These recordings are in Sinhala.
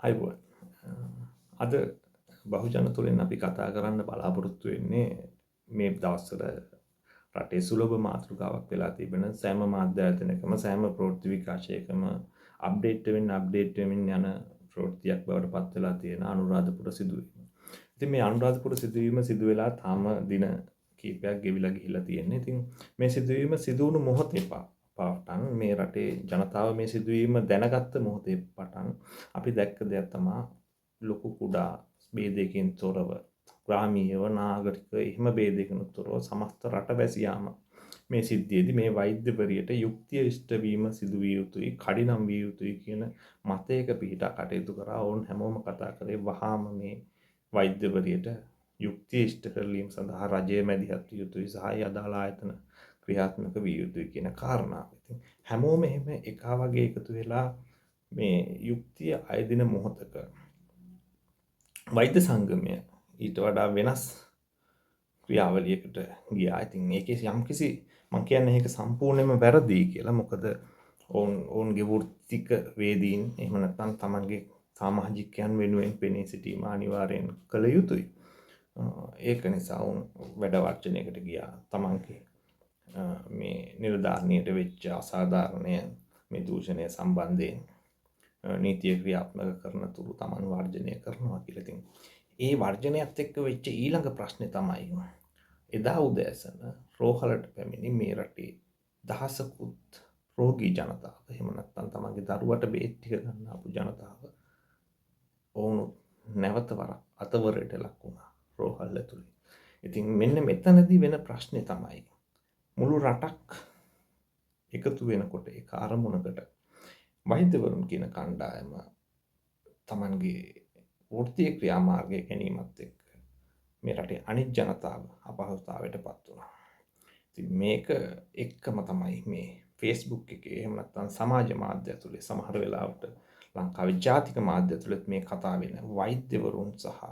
අයිබෝන් අද බහුජන තුළින් අපි කතා කරන්න බලාපොරොත්තු වෙන්නේ මේ දවස්වල රටේ සුලභ මාතෘකාවක් වෙලා තිබෙන සෑම මාධ්‍ය ආයතනයකම සෑම ප්‍රවෘත්ති විකාශයකම අප්ඩේට් වෙමින් යන ප්‍රවෘත්තියක් බවට පත් වෙලා තියෙන අනුරාධපුර සිදුවීම. ඉතින් මේ අනුරාධපුර සිදුවීම සිදු වෙලා තාම දින කීපයක් ගෙවිලා ගිහිල්ලා තියෙන්නේ. ඉතින් මේ සිදුවීම සිදු වුණු මොහොතේ පටන් මේ රටේ ජනතාව මේ සිදුවීම දැනගත්ත මොහොතේ පටන් අපි දැක්ක දෙයක් තමයි ලොකු කුඩා ભેදයකින් තොරව ග්‍රාමීයව නාගරික එහෙම ભેදයකින් තොරව සමස්ත රටවැසියාම මේ සිද්ධියේදී මේ වෛද්‍යවරියට යුක්තිය ඉෂ්ට වීම සිදු විය යුතුයි කඩිනම් විය යුතුයි කියන මතයක පිහිටා කටයුතු කරා වුන් හැමෝම කතා කරේ වහාම මේ වෛද්‍යවරියට යුක්තිය ඉෂ්ට කරලීම සඳහා රජය මැදිහත් විය යුතුයි සහ අදාළ ආයතන ක්‍රියාත්මක විය යුතුයි කියන කාරණාව. ඉතින් හැමෝම එහෙම එකා වගේ එකතු වෙලා මේ යුක්තිය අයදින මොහොතක වෛද්‍ය සංගමය ඊට වඩා වෙනස් ක්‍රියාවලියකට ගියා. ඉතින් ඒකේ යම්කිසි මම කියන්නේ ඒක සම්පූර්ණයෙන්ම වැරදි කියලා. මොකද ඔවුන්ගේ වෘත්තික වේදීන් එහෙම නැත්නම් තමන්ගේ සමාජිකයන් වෙනුවෙන් පෙනී සිටීම අනිවාර්යෙන් කළ යුතුයි. ඒක නිසා ඔවුන් වැඩ වර්ජනයකට ගියා. තමන්ගේ මේ නිලධාරණයට වෙච්ච අසාධාරණය මේ දූෂණය සම්බන්ධයෙන් නීතිය ක්‍රියාත්මක කරන තුරු තමන් වර්ජනය කරනවා කියලා. ඉතින් ඒ වර්ජනයත් එක්ක වෙච්ච ඊළඟ ප්‍රශ්නේ තමයි එදා උදෑසන රෝහලට පැමිණි මේ රටේ දහසකුත් රෝගී ජනතාව එහෙම නැත්නම් තමන්ගේ දරුවට බේත් ටික ගන්න ආපු ජනතාව ඔවුන් නැවත වරක් අතවරයට ලක් වුණා රෝහල් ඇතුලේ. ඉතින් මෙන්න මෙතනදී වෙන ප්‍රශ්නේ තමයි මුළු රටක් එකතු වෙනකොට ඒක අරමුණකට වෛද්‍යවරුන් කියන කණ්ඩායම තමන්ගේ වෘත්තීය ක්‍රියාමාර්ගය ගැනීමත් එක්ක මේ රටේ අනිත් ජනතාව අපහසුතාවයට පත් වුණා. ඉතින් මේක එක්කම තමයි මේ Facebook එකේ එහෙම නැත්නම් සමාජ මාධ්‍ය ඇතුලේ සමහර වෙලාවට ලංකාවේ ජාතික මාධ්‍ය ඇතුලේ මේ කතා වෙන වෛද්‍යවරුන් සහ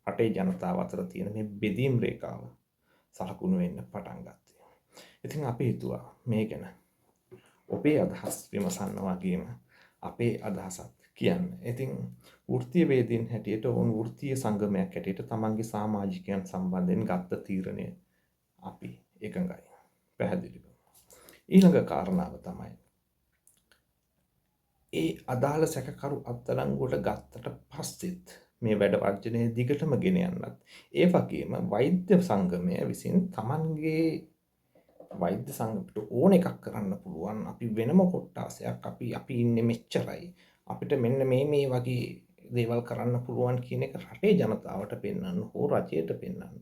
රටේ ජනතාව අතර තියෙන මේ බෙදීම් රේඛාව සලකුණු වෙන්න පටන් ගත්තා. ඉතින් අපි හිතුවා මේ ගැන ඔබේ අදහස් විමසන්න වගේම අපේ අදහසත් කියන්න. ඉතින් වෘත්තීය වේදීන් හැටියට වුන් වෘත්තීය සංගමයක් හැටියට තමන්ගේ සමාජිකයන් සම්බන්ධයෙන් ගත්ත තීරණය අපි එකඟයි. පැහැදිලිව. ඊළඟ කාරණාව තමයි ඒ අදාළ සැකකරු අත්අඩංගුවට ගත්තට පස්සෙත් මේ වැඩ වර්ජනය දිගටම ගෙන යන්නත් ඒ වගේම වෛද්‍ය සංගමය විසින් තමන්ගේ වෛද්‍ය සංගමයට ඕන එකක් කරන්න පුළුවන්. අපි වෙනම කොට්ටාසයක් අපි ඉන්නේ මෙච්චරයි. අපිට මෙන්න මේ වගේ දේවල් කරන්න පුළුවන් කියන එක රටේ ජනතාවට පෙන්වන්න හෝ රජයට පෙන්වන්න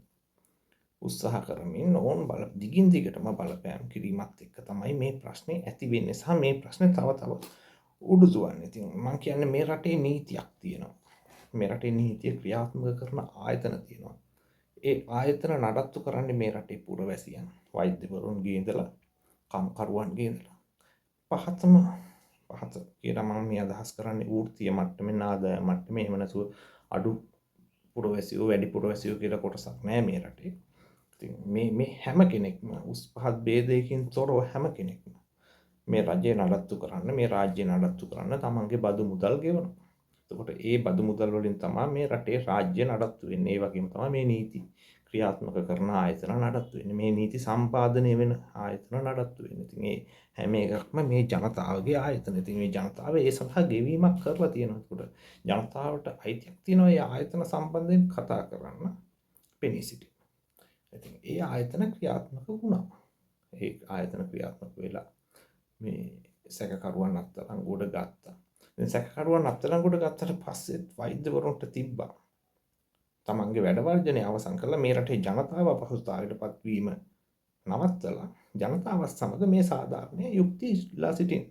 උත්සාහ කරමින් ඕන් දිගින් දිගටම බලපෑම් කිරීමත් එක්ක තමයි මේ ප්‍රශ්නේ ඇති වෙන්නේ සහ මේ ප්‍රශ්නේ තව උඩුදුවන්නේ. ඉතින් මම කියන්නේ මේ රටේ නීතියක් තියෙනවා. මේ රටේ නීතිය ක්‍රියාත්මක කරන ආයතන තියෙනවා. ඒ ආයතන නඩත්තු කරන්නේ මේ රටේ පුරවැසියන් වෛද්‍යවරුන්ගේ ඉඳලා කම්කරුවන්ගේ ඉඳලා පහත කියලා මම මේ අදහස් කරන්නේ වෘත්තීය මට්ටමේ ආදාය මට්ටමේ එහෙම නැතුව අඩු පුරවැසියෝ වැඩි පුරවැසියෝ කියලා කොටසක් නැහැ මේ රටේ. ඉතින් මේ හැම කෙනෙක්ම උස් පහත් ભેදයකින් තොරව හැම කෙනෙක්ම මේ රජය නඩත්තු කරන්න මේ රාජ්‍ය නඩත්තු කරන්න තමන්ගේ බදු මුදල් ගෙවනවා. එතකොට ඒ බදු මුදල් වලින් තමයි මේ රටේ රාජ්‍ය නඩත්තු වෙන්නේ. ඒ වගේම තමයි මේ නීති ක්‍රියාත්මක කරන ආයතන නඩත්තු වෙන්නේ. මේ නීති සම්පාදනය වෙන ආයතන නඩත්තු වෙන්නේ. ඉතින් මේ හැම එකක්ම මේ ජනතාවගේ ආයතන. ඉතින් මේ ජනතාව ඒ සඳහා ගෙවීමක් කරලා තියෙනවා. එතකොට ජනතාවට අයිතියක් තියෙනවා මේ ආයතන සම්බන්ධයෙන් කතා කරන්න පෙනී සිටින්න. ඉතින් ඒ ආයතන ක්‍රියාත්මක වුණා. ඒ ආයතන ක්‍රියාත්මක වෙලා මේ සැකකරුවන් අත්අඩංගුවට ගත්තා. දැන් සැකකරුවන් අත්අඩංගුවට ගත්තට පස්සේ වෛද්‍යවරුන්ට තිබ්බා තමන්ගේ වැඩ වර්ජනය අවසන් කරලා මේ රටේ ජනතාව අපහසුතාවයටපත් වීම නවත්තලා ජනතාවත් සමග මේ සාධාරණය යුක්තිය ඉස්ලා සිටින්න.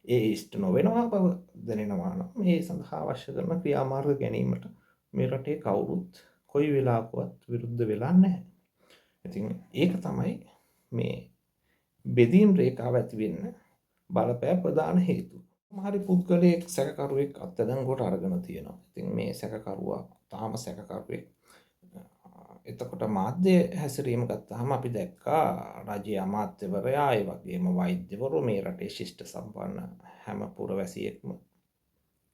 ඒ ඉෂ්ට නොවෙනවා බව දැනෙනවා නම් මේ සඳහා අවශ්‍ය කරන ක්‍රියාමාර්ග ගැනීමට මේ රටේ කවුරුත් කොයි වෙලාවකවත් විරුද්ධ වෙලා නැහැ. ඉතින් ඒක තමයි මේ බෙදීම් රේඛාව ඇති වෙන්න බලපෑ ප්‍රධාන හේතුව. සමහර පුද්ගලයෙක් සැකකරුවෙක් අත්අඩංගුවට අරගෙන තියෙනවා. ඉතින් මේ සැකකරුවා තාම සැකකරුවෙක්. එතකොට මාධ්‍ය හැසිරීම ගත්තාම අපි දැක්කා රජයේ අමාත්‍යවරයා ඒ වගේම වෛද්‍යවරු මේ රටේ ශිෂ්ට සම්පන්න හැම පුරවැසියෙක්ම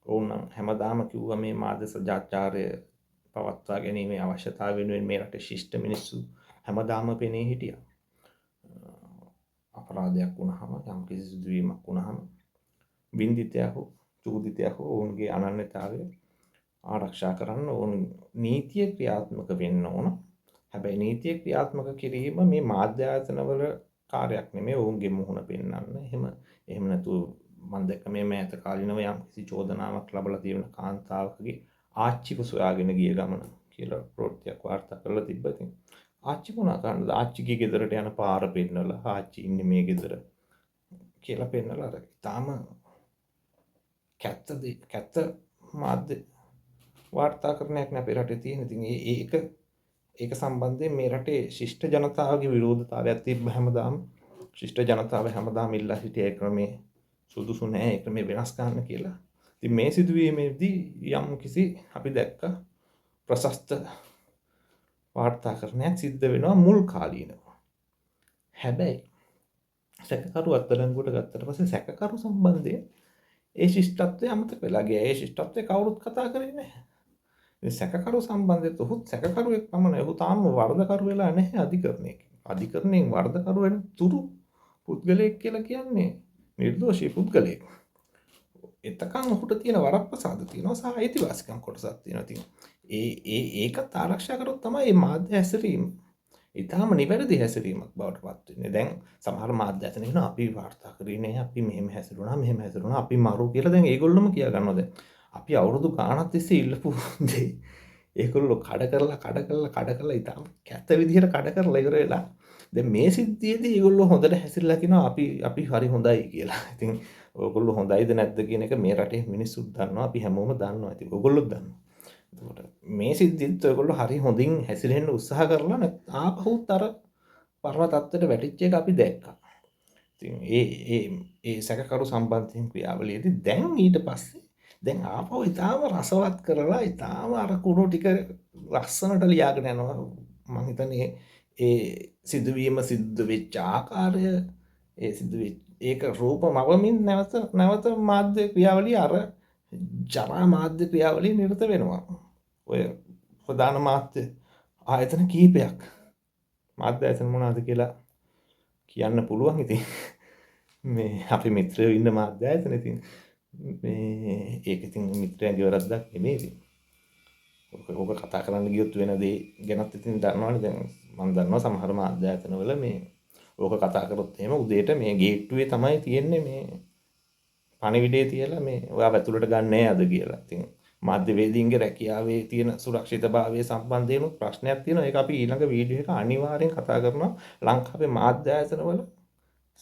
ඔවුන් නම් හැමදාම කිව්වා මේ මාධ්‍ය සදාචාරය පවත්වා ගැනීමේ අවශ්‍යතාවය වෙනුවෙන් මේ රටේ ශිෂ්ට මිනිස්සු හැමදාම පෙනී හිටියා. අපරාධයක් වුණාම යම් කිසි සිදුවීමක් වුණාම වින්දිතයක් හෝ චූදිතයක් හෝ ඔවුන්ගේ අනන්‍යතාවය ආරක්ෂා කරන්න ඕන නීතිය ක්‍රියාත්මක වෙන්න ඕන. හැබැයි නීතිය ක්‍රියාත්මක කිරීම මේ මාධ්‍ය ආයතනවල කාර්යයක් නෙමෙයි ඔවුන්ගේ මුහුණ පෙන්වන්න. එහෙම නැතුව මම දැක්ක මේ මෑත කාලිනව යම් කිසි චෝදනාවක් ලබලා තියෙන කාන්තාවකගේ ආච්චිව සොයාගෙන ගිය ගමන කියලා ප්‍රවෘත්තියක් වාර්තා කරලා තිබ්බා. ඉතින් ආච්චි මොනවා කරන්නද? ආච්චිගේ ගෙදරට යන පාර පෙන්නලා ආච්චි ඉන්නේ මේ ගෙදර කියලා පෙන්නලා අර තාම කැත්ත මාධ්‍ය වාර්තාකරණයක් නේ අපේ රටේ තියෙන. ඉතින් ඒක සම්බන්ධයෙන් මේ රටේ ශිෂ්ට ජනතාවගේ විරෝධතාවයක් තිබ්බ හැමදාම. ශිෂ්ට ජනතාව හැමදාම ඉල්ලා හිටියේ ක්‍රමේ සුදුසු නෑ, ඒ ක්‍රමේ වෙනස් කරන්න කියලා. ඉතින් මේ සිදුවීමේදී යම් කිසි අපි දැක්ක ප්‍රශස්ත වාර්තාකරණයක් සිද්ධ වෙනවා මුල් කාලීනව. හැබැයි සැකකරු අත්අඩංගුවට ගත්තට පස්සේ සැකකරු සම්බන්ධයෙන් ඒ ශිෂ්ටත්වය අමතක වෙලා ගියා. ඒ ශිෂ්ටත්වය කවුරුත් කතා කරේ නැහැ. ඉතින් සැකකරු සම්බන්ධයෙන් ඔහුත් සැකකරුවෙක් පමණයි. ඔහු තාම වරදකරු වෙලා නැහැ අධිකරණයක. අධිකරණයෙන් වරදකරු වෙන තුරු පුද්ගලයෙක් කියලා කියන්නේ නිර්දෝෂී පුද්ගලයෙක්. එතකන් ඔහුට තියෙන වරප්‍රසාද තියෙනවා සහ අයිතිවාසිකම් කොටසක් තියෙනවා. ඉතින් ඒකත් ආරක්ෂා කරොත් තමයි මේ මාධ්‍ය හැසිරීම ඊටාම නිවැරදි හැසිරීමක් බවට පත් වෙන්නේ. දැන් සමහර මාධ්‍ය ඇතන කියනවා අපි වාර්තා කරේ නෑ, අපි මෙහෙම හැසිරුණා, අපි මරු කියලා දැන් ඒගොල්ලොම කියා ගන්නවා. දැන් අපි අවුරුදු ගාණක් තිස්සේ ඉල්ලපු දේ ඒගොල්ලෝ කඩ කරලා ඊටාම කැත විදිහට කඩ කරලා ඉවර වෙලා දැන් මේ සිද්ධියේදී ඒගොල්ලෝ හොඳට හැසිරලා කියනවා අපි හරි හොඳයි කියලා. ඉතින් ඔයගොල්ලෝ හොඳයිද නැද්ද කියන එක මේ රටේ මිනිස්සුත් දන්නවා, අපි හැමෝම දන්නවා. ඉතින් ඔයගොල්ලොත් දන්නවා. එතකොට මේ සිද්ධියත් ඔයගොල්ලෝ හරි හොඳින් හැසිරෙන්න උත්සාහ කරලා ආපහුත් අර පරම තත්ත්වයට වැටිච්ච එක අපි දැක්කා. ඉතින් ඒ සැකකරු සම්බන්ධයෙන් ක්‍රියාවලියේදී දැන් ඊට පස්සේ දැන් ආපහු ඊටාම රසවත් කරලා ඊටාම අර කුණු ටික ලස්සනට ලියාගෙන යනවා. මම හිතන්නේ ඒ සිදුවීම සිද්ධ වෙච්ච ආකාරය ඒක රූප මවමින් නැවත මාධ්‍ය ක්‍රියාවලිය අර ජරා මාධ්‍ය ක්‍රියාවලිය නිරත වෙනවා. ඔය ප්‍රධාන මාධ්‍ය ආයතන කිහිපයක් මාධ්‍ය ආයතන මොනවද කියලා කියන්න පුළුවන්. ඉතින් මේ අපි මිත්‍රයෝ ඉන්න මාධ්‍ය ආයතන ඉතින් මේ ඒක ඉතින් මිත්‍රයන්ගේ වැරද්දක් නෙමෙයි. ඉතින් ඔක කතා කරන්න ගියොත් වෙන දේ ගැනත් ඉතින් දන්නවනේ. දැන් මම දන්නවා සමහර මාධ්‍ය ආයතනවල මේ ඕක කතා කරොත් එහෙම උදේට මේ ගේට්ටුවේ තමයි තියෙන්නේ මේ පණිවිඩය තියලා මේ ඔයා ඇතුළට ගන්නෑ අද කියලා. ඉතින් මාධ්‍යවේදීන්ගේ රැකියාවේ තියෙන සුරක්ෂිතභාවය සම්බන්ධයෙන් ප්‍රශ්නයක් තියෙනවා. ඒක අපි ඊළඟ වීඩියෝ එක අනිවාර්යෙන් කතා කරනවා. ලංකාවේ මාධ්‍ය ආයතනවල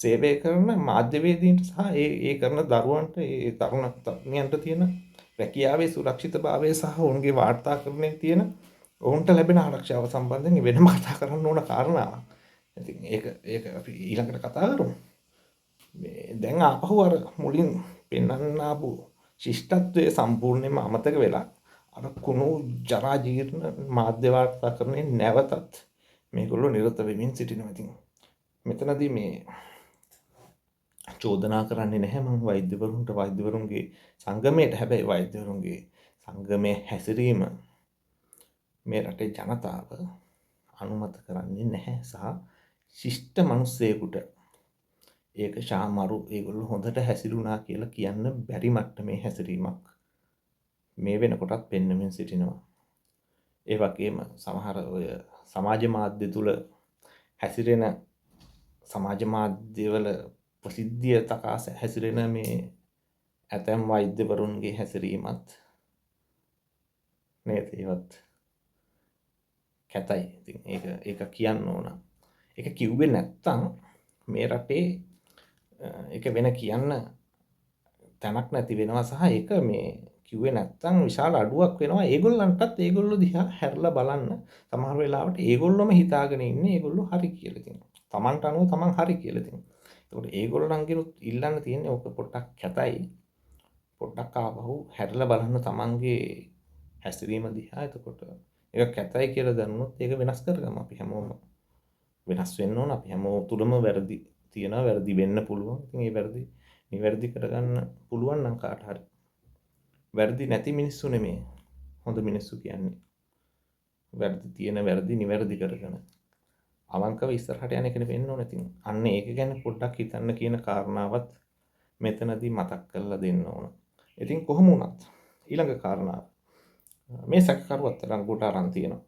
සේවය කරන මාධ්‍යවේදීන්ට සහ ඒ කරන දරුවන්ට ඒ තරුණයන්ට තියෙන රැකියාවේ සුරක්ෂිතභාවය සහ ඔවුන්ගේ වාර්තාකරණයේ තියෙන ඔවුන්ට ලැබෙන ආරක්ෂාව සම්බන්ධයෙන් වෙනම කතා කරන්න ඕන කාරණාවක්. ඉතින් ඒක අපි ඊළඟට කතා කරමු. දැන් ආපහු අර මුලින් පෙන්වන්න ආපු ශිෂ්ටත්වයේ සම්පූර්ණයෙන්ම අමතක වෙලා අර කුණු ජරා ජීර්ණ මාධ්‍ය වාර්තාකරණයේ නැවතත් මේගොල්ලෝ නිරත වෙමින් සිටිනවා. ඉතින් මෙතනදී මේ චෝදනා කරන්නේ නැහැ මම වෛද්‍යවරුන්ගේ සංගමයට. හැබැයි වෛද්‍යවරුන්ගේ සංගමයේ හැසිරීම මේ රටේ ජනතාව අනුමත කරන්නේ නැහැ සහ ශිෂ්ට මිනිස්සෙකුට ඒක ශාමරු ඒගොල්ලෝ හොඳට හැසිරුණා කියලා කියන්න බැරි මට්ටමේ හැසිරීමක් මේ වෙනකොටත් පෙන්වමින් සිටිනවා. ඒ වගේම සමහර ඔය සමාජ මාධ්‍ය තුල හැසිරෙන සමාජ මාධ්‍යවල ප්‍රසිද්ධිය තකා හැසිරෙන මේ ඇතැම් වෛද්‍යවරුන්ගේ හැසිරීමත් නේද ඒවත් කැතයි. ඉතින් ඒක කියන්න ඕන. ඒක කිව්වේ නැත්තම් මේ රටේ ඒක වෙන කියන්න තැනක් නැති වෙනවා සහ ඒක මේ කිව්වේ නැත්තම් විශාල අඩුවක් වෙනවා. ඒගොල්ලන්ටත් ඒගොල්ලෝ දිහා හැරලා බලන්න සමහර වෙලාවට ඒගොල්ලොම හිතාගෙන ඉන්නේ ඒගොල්ලෝ හරි කියලා. ඉතින් Tamanට අනුව Taman හරි කියලා. ඉතින් ඒකට ඒගොල්ලන්ගෙනුත් ඉල්ලන්න තියෙන්නේ ඕක පොඩ්ඩක් කැතයි. පොඩ්ඩක් ආවහු හැරලා බලන්න Tamanගේ හැසිරීම දිහා. එතකොට ඒක කැතයි කියලා දැනුනොත් ඒක වෙනස් කරගමු. අපි හැමෝම වෙනස් වෙන්න ඕන. අපි හැමෝම තුලම වැරදි තියෙනවා, වැරදි වෙන්න පුළුවන්. ඉතින් ඒ වැරදි නිවැරදි කරගන්න පුළුවන් නම් කාට හරි වැරදි නැති මිනිස්සු නෙමේ හොඳ මිනිස්සු කියන්නේ. වැරදි තියෙන වැරදි නිවැරදි කරගෙන අවංකව ඉස්සරහට යන එකනේ වෙන්න ඕනේ. ඉතින් අන්න ඒක ගැන පොඩ්ඩක් හිතන්න කියන කාරණාවත් මෙතනදී මතක් කරලා දෙන්න ඕන. ඉතින් කොහොම වුණත් ඊළඟ කාරණාව මේ සැකකරු අත්අඩංගුවට අරන් තියෙනවා.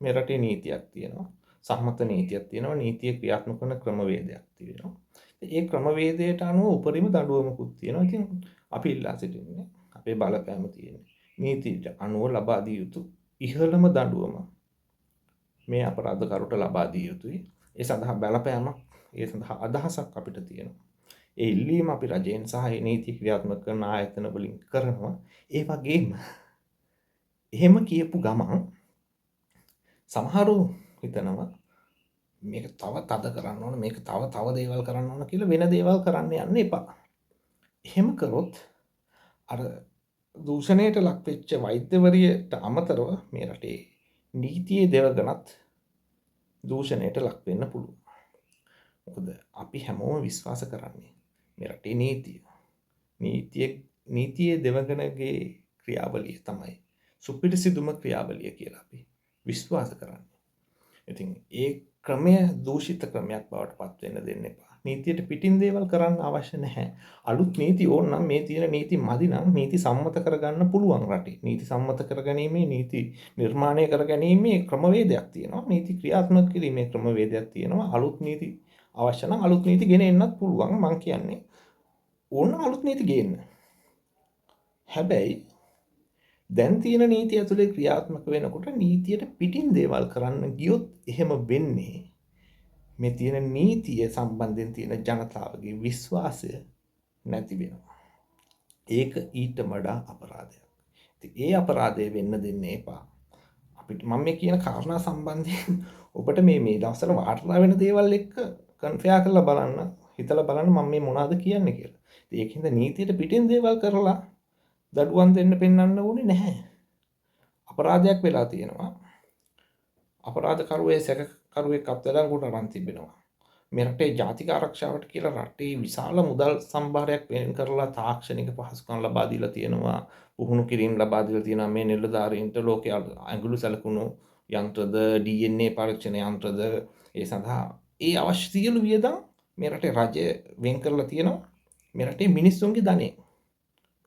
මේ රටේ නීතියක් තියෙනවා. සම්මත නීතියක් තියෙනවා. නීතිය ක්‍රියාත්මක කරන ක්‍රමවේදයක් තියෙනවා. ඒ ක්‍රමවේදයට අනුව උපරිම දඬුවමකුත් තියෙනවා. ඉතින් අපි ඉල්ලා සිටින්නේ අපේ බලපෑම තියෙන්නේ නීතියට අනුව ලබා දිය යුතු ඉහළම දඬුවම මේ අපරාධකරුට ලබා දිය යුතුයි. ඒ සඳහා බලපෑමක්, ඒ සඳහා අදහසක් අපිට තියෙනවා. ඒ ඉල්ලීම අපි රජයෙන් සහ ඒ නීති ක්‍රියාත්මක කරන ආයතන වලින් කරනවා. ඒ වගේම එහෙම කියපු ගමන් සමහරු හිතනවා මේක තව තද කරන්න ඕන, මේක තව දේවල් කරන්න ඕන කියලා වෙන දේවල් කරන්න යන්න එපා. එහෙම කරොත් අර දූෂණයට ලක් වෙච්ච වෛද්‍යවරියට අමතරව මේ රටේ නීතියේ දෙවගණත් දූෂණයට ලක් වෙන්න පුළුවන්. මොකද අපි හැමෝම විශ්වාස කරන්නේ මේ රටේ නීතිය. නීතියේ දෙවගණගේ ක්‍රියාවලිය තමයි සුපිරිසිදුම ක්‍රියාවලිය කියලා අපි විශ්වාස කරන්නේ. ඉතින් ඒ ක්‍රමය දූෂිත ක්‍රමයක් බවට පත් වෙන්න දෙන්න එපා. නීතියට පිටින් දේවල් කරන්න අවශ්‍ය නැහැ. අලුත් නීති ඕන නම් මේ තියෙන නීති මදි නම් නීති සම්මත කරගන්න පුළුවන් රටේ. නීති සම්මත කරගැනීමේ නීති නිර්මාණය කරගැනීමේ ක්‍රමවේදයක් තියෙනවා. නීති ක්‍රියාත්මක කිරීමේ ක්‍රමවේදයක් තියෙනවා. අලුත් නීති අවශ්‍ය නම් අලුත් නීති ගෙන එන්නත් පුළුවන්. මම කියන්නේ ඕන අලුත් නීති ගේන්න. හැබැයි දැන් තියෙන නීතිය ඇතුලේ ක්‍රියාත්මක වෙනකොට නීතියට පිටින් දේවල් කරන්න ගියොත් එහෙම වෙන්නේ මේ තියෙන නීතිය සම්බන්ධයෙන් තියෙන ජනතාවගේ විශ්වාසය නැති වෙනවා. ඒක ඊට වඩා අපරාධයක්. ඉතින් ඒ අපරාධය වෙන්න දෙන්න එපා. අපිට මම මේ කියන කාරණා සම්බන්ධයෙන් ඔබට මේ දවස්වල වාර්තා වෙන දේවල් එක්ක කන්ෆෙයා කරලා බලන්න, හිතලා බලන්න මම මේ මොනවද කියන්නේ කියලා. ඉතින් ඒකින්ද නීතියට පිටින් දේවල් කරලා දඩුවම් දෙන්න පෙන්වන්න ඕනේ නැහැ. අපරාධයක් වෙලා තියෙනවා. අපරාධකරුවේ සැකකරුවෙක් අත්අඩංගුවට අරන් තිබෙනවා. මේ රටේ ජාතික ආරක්ෂාවට කියලා රටේ විශාල මුදල් සම්භාරයක් වෙන් කරලා තාක්ෂණික පහසුකම් ලබා දීලා තියෙනවා. පුහුණු කිරීම ලබා දීලා තියෙනවා මේ නිලධාරීන්ට ලෝකයේ ඇඟිලි සලකුණු යන්ත්‍රද, DNA පරීක්ෂණ යන්ත්‍රද ඒ සඳහා ඒ අවශ්‍ය සියලු වියදම් මේ රටේ රජය වෙන් කරලා තියෙනවා. මේ රටේ මිනිස්සුන්ගේ ධනෙ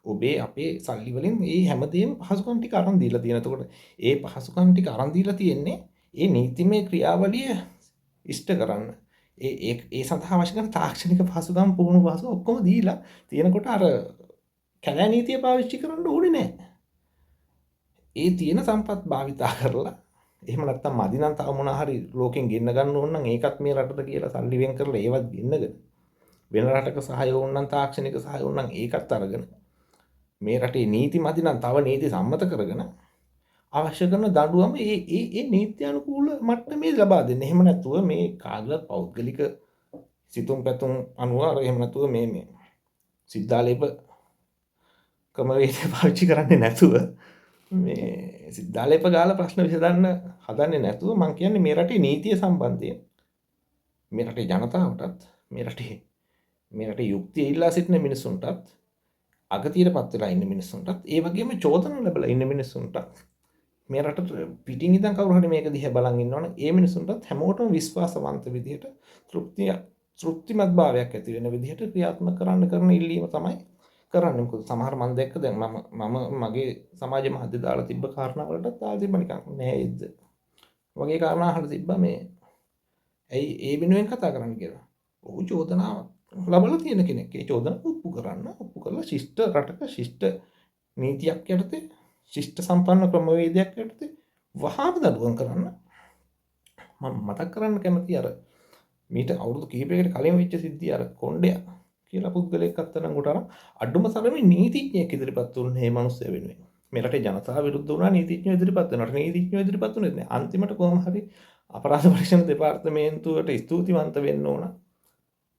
ඔබේ අපේ සල්ලි වලින් මේ හැමදේම පහසුකම් ටික අරන් දීලා තියෙනවා. එතකොට ඒ පහසුකම් ටික අරන් දීලා තියෙන්නේ ඒ නීතිමය ක්‍රියාවලිය ඉෂ්ට කරන්න. ඒ සඳහා අවශ්‍ය කරන තාක්ෂණික පහසුකම් පුහුණු පහසුකම් ඔක්කොම දීලා තියෙනකොට අර කැලෑ නීතිය පාවිච්චි කරන්න ඕනේ නැහැ. ඒ තියෙන සම්පත් භාවිතා කරලා එහෙම නැත්තම් මදි නම් තව මොනවා හරි ලෝකෙන් ගෙන්න ගන්න ඕන නම් ඒකත් මේ රටට කියලා සල්ලි වෙන් කරලා ඒවත් ගෙන්නගෙන වෙන රටක සහයෝග නම් තාක්ෂණික සහයෝග නම් ඒකත් අරගෙන මේ රටේ නීති මදි නම් තව නීති සම්මත කරගෙන අවශ්‍ය කරන දඬුවම ඒ නීත්‍යානුකූල මට්ටමේ ලබා දෙන්න. එහෙම නැතුව මේ කාගවත් පෞද්ගලික සිතුම් පැතුම් අනුව අර එහෙම නැතුව මේ සිද්ධාලේප ක්‍රමවේදය පාවිච්චි කරන්නේ නැතුව මේ සිද්ධාලේප ගාලා ප්‍රශ්න විසඳන්න හදන්නේ නැතුව මම කියන්නේ මේ රටේ නීතිය සම්බන්ධයෙන් මේ රටේ ජනතාවටත් මේ රටේ යුක්තිය ඉල්ලා සිටින මිනිසුන්ටත් අගතියටපත් වෙලා ඉන්න මිනිස්සුන්ටත් ඒ වගේම චෝදන ලැබලා ඉන්න මිනිස්සුන්ටත් මේ රටට පිටින් ඉඳන් කවුරු හරි මේක දිහා බලන් ඉන්නවනම් ඒ මිනිස්සුන්ටත් හැමෝටම විශ්වාසවන්ත විදිහට තෘප්තිමත් භාවයක් ඇති වෙන විදිහට ක්‍රියාත්මක කරන්න කරන ඉල්ලීම තමයි කරන්නේ. මොකද සමහර මම දැක්ක දැන් මම මගේ සමාජ මාධ්‍ය දාලා තිබ්බ කාරණා වලටත් දාලා තිබ්බ නිකන් නෑයිද වගේ කාරණා අහලා තිබ්බා මේ ඇයි ඒ වෙනුවෙන් කතා කරන්න කියලා. ඔහු චෝදනාවක් ලබලා තියෙන කෙනෙක්. ඒ චෝදනාව ඔප්පු කරලා ශිෂ්ට රටක ශිෂ්ට නීතියක් යටතේ ශිෂ්ට සම්පන්න ක්‍රමවේදයක් යටතේ වහාම දඩුවම් කරන්න. මම මතක් කරන්න කැමති අර මීට අවුරුදු කිහිපයකට කලින් වෙච්ච සිද්ධිය අර කොණ්ඩයා කියලා පුද්ගලයෙක් අත්අඩංගුවට අරන් අඩුම තරමේ නීතිඥයෙක් ඉදිරිපත් වුණේ මේ මිනිස්සු වෙනුවෙන්. මේ රටේ ජනතාව විරුද්ධ වුණා නීතිඥයෝ ඉදිරිපත් වෙනවා. නීතිඥයෝ ඉදිරිපත් වුණේ නැහැ. අන්තිමට කොහොම හරි අපරාධ පරීක්ෂණ දෙපාර්තමේන්තුවට ස්තුතිවන්ත වෙන්න ඕන.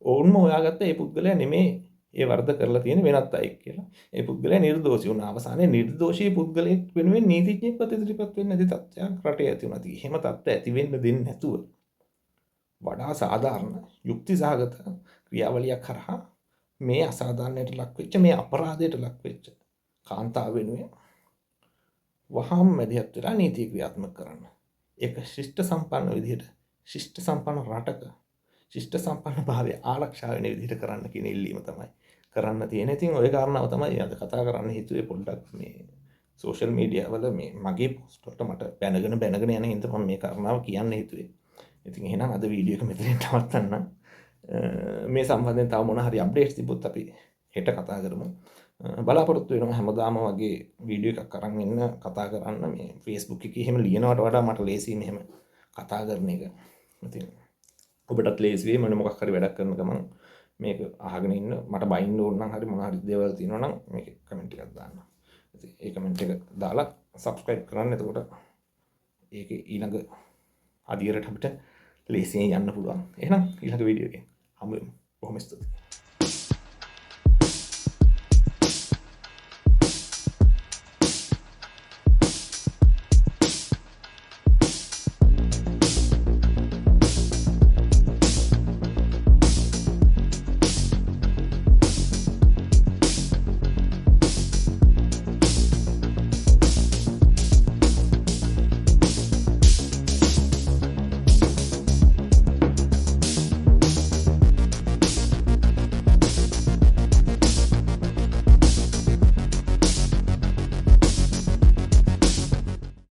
ඔවුන්ම හොයාගත්ත ඒ පුද්ගලයා නෙමේ ඒ වරද කරලා තියෙන වෙනත් අයෙක් කියලා. ඒ පුද්ගලයා නිර්දෝෂී වුණා. අවසානයේ නිර්දෝෂී පුද්ගලයෙක් වෙනුවෙන් නීතිඥයෙක්වත් ඉදිරිපත් වෙන්නේ නැති තත්ත්වයක් රටේ ඇති වුණා. ඉතින් එහෙම තත්ත්ව ඇති වෙන්න දෙන්නේ නැතුව වඩා සාධාරණ යුක්ති සහගත ක්‍රියාවලියක් කරහා මේ අසාධාරණයට ලක් වෙච්ච මේ අපරාධයට ලක් වෙච්ච කාන්තාව වෙනුවෙන් වහාම මැදිහත් වෙලා නීතිය ක්‍රියාත්මක කරන්න. ඒක ශිෂ්ට සම්පන්න විදිහට ශිෂ්ට සම්පන්න රටක ශිෂ්ට සම්පන්න භාවය ආරක්ෂා වෙන විදිහට කරන්න කියන ඉල්ලීම තමයි කරන්න තියෙන්නේ. ඉතින් ওই කාරණාව තමයි අද කතා කරන්න හිතුවේ පොඩ්ඩක් මේ සෝෂල් මීඩියා වල මේ මගේ පෝස්ට් වලට මට බැනගෙන යන හින්දා මම මේ කාරණාව කියන්න හිතුවේ. ඉතින් එහෙනම් අද වීඩියෝ එක මෙතනින් නවත්තන්න. මේ සම්බන්ධයෙන් තව මොන හරි අප්ඩේට්ස් තිබ්බොත් අපි හෙට කතා කරමු. බලාපොරොත්තු වෙනවා හැමදාම වගේ වීඩියෝ එකක් අරන් ඉන්න කතා කරන්න. මේ Facebook එකේ එහෙම ලියනවට වඩා මට ලේසියි මෙහෙම කතා කරන එක. ඉතින් ඔබටත් ලේසි වෙයි මම මොකක් හරි වැඩක් කරන ගමන් මේක අහගෙන ඉන්න මට බයින්න ඕන නම් හරි මොන හරි දේවල් තියෙනවා නම් මේකේ කමෙන්ට් එකක් දාන්න. ඉතින් ඒ කමෙන්ට් එක දාලා subscribe කරන්න. එතකොට ඒකේ ඊළඟ අදියරට අපිට ලේසියෙන් යන්න පුළුවන්. එහෙනම් ඊළඟ වීඩියෝ එකෙන් හමු වෙමු. බොහොම ස්තුතියි.